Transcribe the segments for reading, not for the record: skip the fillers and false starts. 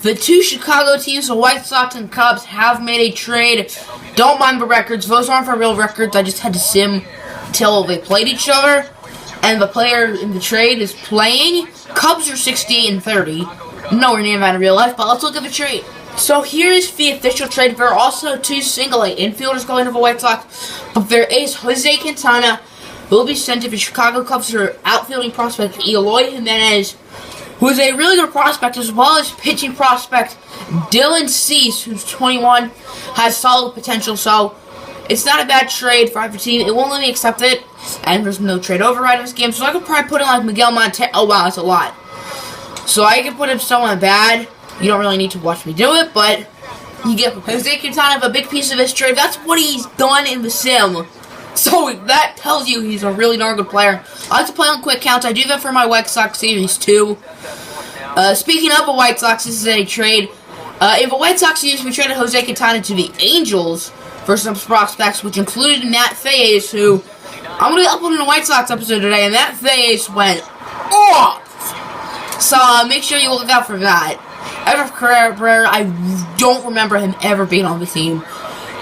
the two Chicago teams, the White Sox and Cubs, have made a trade. Don't mind the records. Those aren't for real records. I just had to sim until they played each other. And the player in the trade is playing. Cubs are 68-30. Nowhere near that in real life, but let's look at the trade. So here is the official trade. There are also two single-A infielders going to the White Sox. But their ace, Jose Quintana, will be sent to the Chicago Cubs for outfielding prospect Eloy Jimenez, who is a really good prospect, as well as pitching prospect Dylan Cease, who's 21, has solid potential. So it's not a bad trade for either team. It won't let me accept it, and there's no trade override in this game. So I could probably put in like Miguel Montero. Oh wow, that's a lot. So I could put in someone bad. You don't really need to watch me do it, but you get Jose Quintana, a big piece of this trade. That's what he's done in the sim. So that tells you he's a really darn good player. I like to play on quick counts. I do that for my White Sox series too. Speaking of the White Sox, this is a trade. In the White Sox series, we traded Jose Quintana to the Angels for some prospects, which included Matt Faes, who I'm going to be uploading a White Sox episode today, and Matt Faes went off. So make sure you look out for that. Ever Carrera, I don't remember him ever being on the team.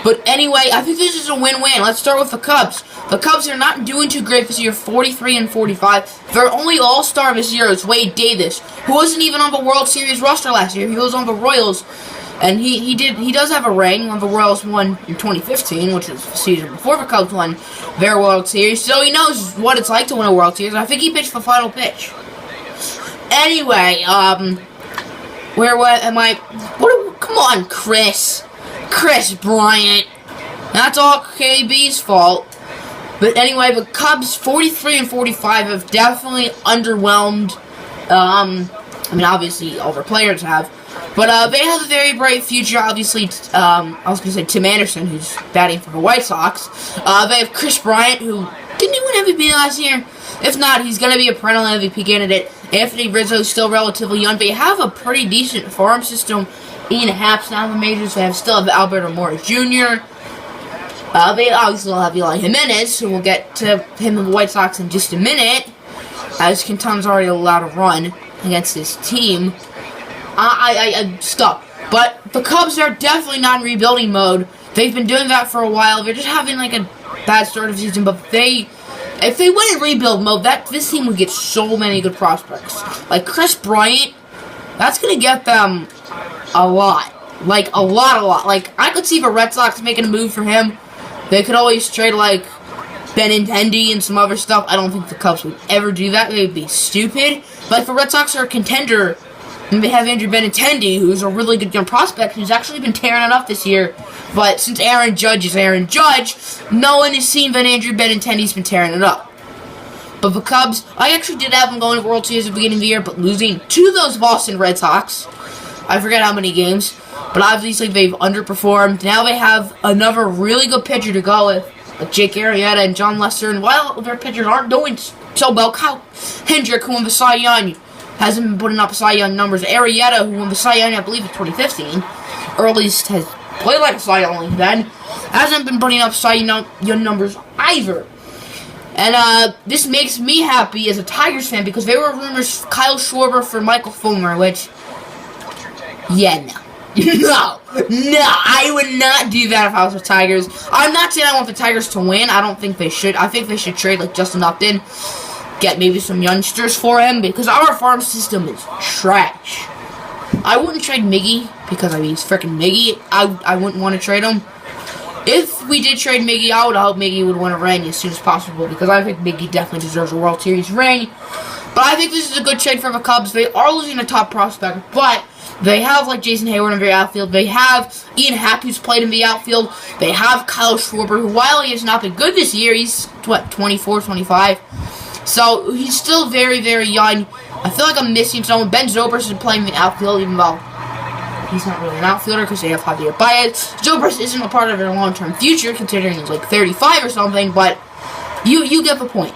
But anyway, I think this is a win-win. Let's start with the Cubs. The Cubs are not doing too great this year, 43-45. Their only all-star this year is Wade Davis, who wasn't even on the World Series roster last year. He was on the Royals, and he does have a ring when the Royals won in 2015, which was the season before the Cubs won their World Series. So he knows what it's like to win a World Series. I think he pitched the final pitch. Anyway, where am I? Come on, Chris Bryant. That's all KB's fault. But anyway, the Cubs, 43-45, have definitely underwhelmed. I mean, obviously, all their players have. But they have a very bright future. Obviously, I was going to say Tim Anderson, who's batting for the White Sox. They have Chris Bryant, who didn't he win MVP last year? If not, he's going to be a perennial MVP candidate. Anthony Rizzo's still relatively young. They have a pretty decent farm system. Ian Happ's now in the majors. They still have Alberto Morris Jr. They obviously have Eli Jimenez, who we'll get to him in the White Sox in just a minute, as Quintana's already allowed to run against this team. I'm stuck. But the Cubs are definitely not in rebuilding mode. They've been doing that for a while. They're just having like a bad start of the season, but if they went in rebuild mode, this team would get so many good prospects. Like Chris Bryant, that's going to get them a lot. Like, a lot. Like, I could see the Red Sox making a move for him. They could always trade, like, Benintendi and some other stuff. I don't think the Cubs would ever do that. They would be stupid. But if the Red Sox are a contender, and they have Andrew Benintendi, who's a really good young prospect, who's actually been tearing it up this year. But since Aaron Judge is Aaron Judge, no one has seen that Andrew Benintendi's been tearing it up. But the Cubs, I actually did have them going to the World Series at the beginning of the year, but losing to those Boston Red Sox. I forget how many games, but obviously they've underperformed. Now they have another really good pitcher to go with, like Jake Arrieta and John Lester. And while their pitchers aren't doing so well, Kyle Hendrick, who won the Cy Young, hasn't been putting up Cy Young numbers. Arrieta, who won the Cy Young, I believe, in 2015, or at least has played like a Cy Young then, hasn't been putting up Cy Young numbers either. And this makes me happy as a Tigers fan, because there were rumors Kyle Schwarber for Michael Fulmer, which, yeah, no, I would not do that if I was the Tigers. I'm not saying I want the Tigers to win. I don't think they should. I think they should trade like Justin Upton, get maybe some youngsters for him, because our farm system is trash. I wouldn't trade Miggy, because I mean, he's freaking Miggy. I wouldn't want to trade him. If we did trade Miggy, I would hope Miggy would win a ring as soon as possible, because I think Miggy definitely deserves a World Series ring. But I think this is a good trade for the Cubs. They are losing a top prospect, but they have like Jason Hayward in the outfield. They have Ian Happ, who's played in the outfield. They have Kyle Schwarber, who, while he has not been good this year, he's, 24, 25. So he's still very, very young. I feel like I'm missing someone. Ben Zobrist is playing in the outfield, even though he's not really an outfielder because they have Javier Baez. Zobrist isn't a part of their long-term future, considering he's like 35 or something, but you get the point.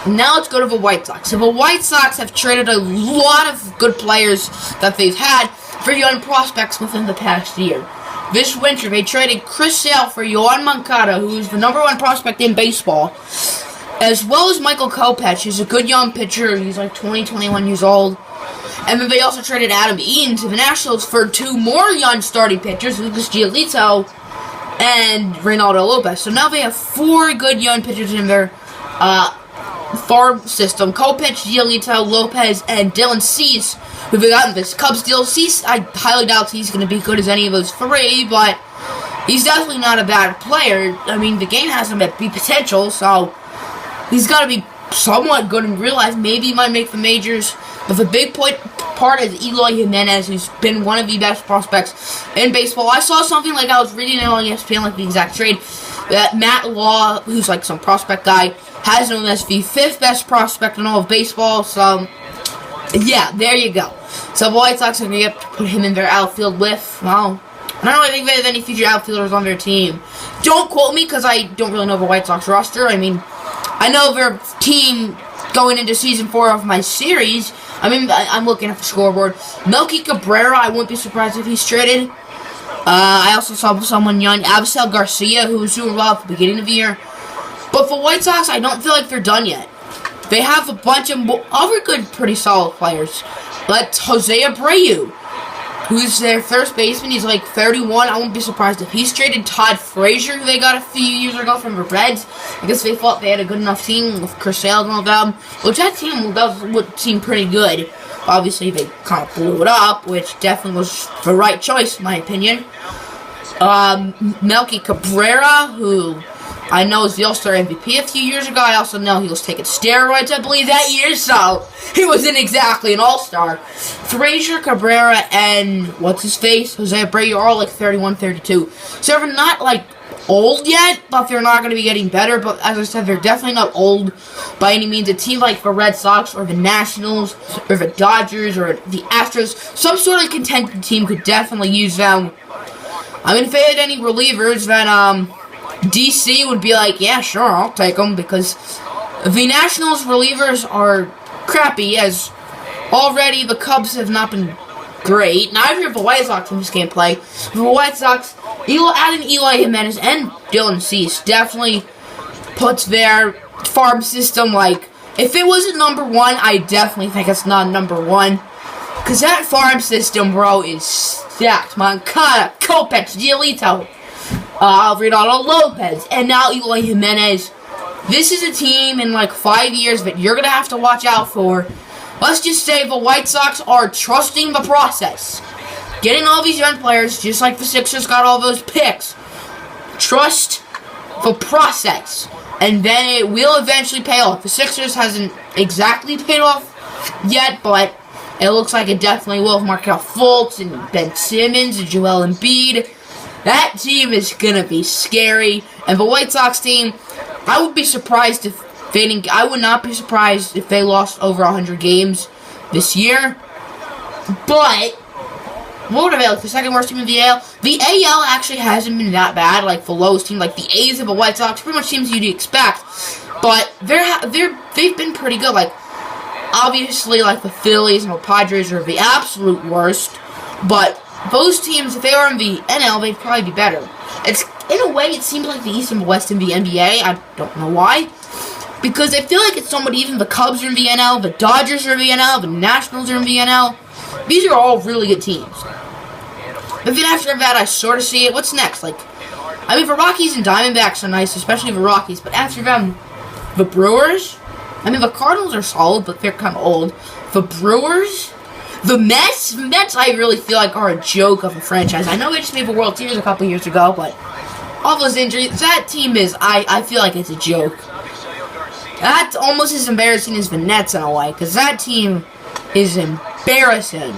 Now let's go to the White Sox. So the White Sox have traded a lot of good players that they've had for young prospects within the past year. This winter, they traded Chris Sale for Yoan Moncada, who is the #1 prospect in baseball, as well as Michael Kopech, who's a good young pitcher. He's like 20, 21 years old. And then they also traded Adam Eaton to the Nationals for 2 more young starting pitchers, Lucas Giolito and Reynaldo Lopez. So now they have 4 good young pitchers in their farm system. Kopech, Giolito, Lopez, and Dylan Cease, who they got in this Cubs deal. Cease, I highly doubt he's going to be good as any of those 3, but he's definitely not a bad player. I mean, the game has him at B potential, so he's got to be somewhat good in real life. Maybe he might make the majors. But the big part is Eloy Jimenez, who's been one of the best prospects in baseball. I saw something like I was reading it on ESPN, like the exact trade, that Matt Law, who's like some prospect guy, has him as the 5th best prospect in all of baseball. So, yeah, there you go. So the White Sox are going to get to put him in their outfield with, well, I don't really think they have any future outfielders on their team. Don't quote me, because I don't really know the White Sox roster. I mean, I know their team going into Season 4 of my series. I mean, I'm looking at the scoreboard. Melky Cabrera, I wouldn't be surprised if he's traded. I also saw someone young, Absel Garcia, who was doing well at the beginning of the year. But for White Sox, I don't feel like they're done yet. They have a bunch of other good, pretty solid players. Like Jose Abreu, who's their first baseman. He's like 31. I wouldn't be surprised if he's traded. Todd Frazier, who they got a few years ago from the Reds. I guess they thought they had a good enough team with Chris Sale and all them. Which that team would seem pretty good. Obviously, they kind of blew it up, which definitely was the right choice, in my opinion. Melky Cabrera, who I know is the All-Star MVP a few years ago. I also know he was taking steroids, I believe, that year, so he wasn't exactly an All-Star. Frazier, Cabrera, and what's-his-face, Jose Abreu, are all like 31, 32. So they're not, like, old yet, but they're not going to be getting better. But as I said, they're definitely not old by any means. A team like the Red Sox or the Nationals or the Dodgers or the Astros, some sort of contending team could definitely use them. I mean, if they had any relievers, then DC would be like, yeah, sure, I'll take them, because the Nationals relievers are crappy, as already the Cubs have not been great. Neither of the White Sox in this gameplay. The White Sox, adding Eloy Jimenez and Dylan Cease definitely puts their farm system, like, if it wasn't number 1, I definitely think it's not number 1. Because that farm system, bro, is stacked. Moncada, Kopech, Giolito, Reynaldo Lopez, and now Eloy Jimenez. This is a team in like 5 years that you're going to have to watch out for. Let's just say the White Sox are trusting the process. Getting all these young players, just like the Sixers got all those picks. Trust the process, and then it will eventually pay off. The Sixers hasn't exactly paid off yet, but it looks like it definitely will. Markelle Fultz and Ben Simmons and Joel Embiid. That team is going to be scary. And the White Sox team, I would be surprised if they didn't. I would not be surprised if they lost over 100 games this year. But what about like the second worst team in the AL? The AL actually hasn't been that bad. Like the lowest team, like the A's of the White Sox, pretty much teams you'd expect. But they've been pretty good. Like obviously, like the Phillies and the Padres are the absolute worst. But those teams, if they are in the NL, they'd probably be better. It's in a way, it seems like the East and the West in the NBA. I don't know why. Because I feel like it's somewhat even. The Cubs are in the NL, the Dodgers are in the NL, the Nationals are in the NL. These are all really good teams. But then after that, I sort of see it. What's next? Like, I mean, the Rockies and Diamondbacks are nice, especially the Rockies. But after them, the Brewers. I mean, the Cardinals are solid, but they're kind of old. The Brewers. The Mets. The Mets, I really feel like, are a joke of a franchise. I know they just made the World Series a couple years ago, but all those injuries, that team is, I feel like it's a joke. That's almost as embarrassing as the Nets in a way, because that team is embarrassing.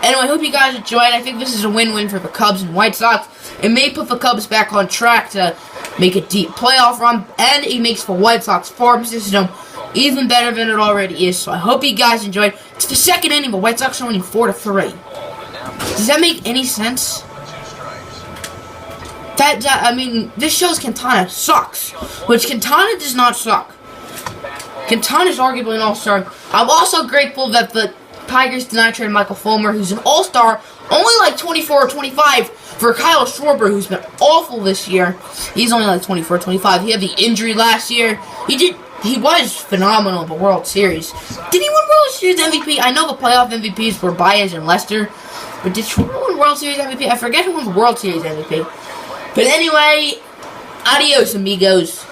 Anyway, I hope you guys enjoyed. I think this is a win-win for the Cubs and White Sox. It may put the Cubs back on track to make a deep playoff run, and it makes the White Sox farm system even better than it already is. So I hope you guys enjoyed. It's the second inning, but White Sox are winning 4-3. Does that make any sense? I mean, this shows Quintana sucks, which Quintana does not suck. Quintana is arguably an all-star. I'm also grateful that the Tigers did not trade Michael Fulmer, who's an all-star, only like 24 or 25, for Kyle Schwarber, who's been awful this year. He's only like 24 or 25. He had the injury last year. He did he was phenomenal in the World Series. Did he win World Series MVP? I know the playoff MVPs were Baez and Lester, but did he win World Series MVP? I forget who won the World Series MVP. But anyway, adios, amigos.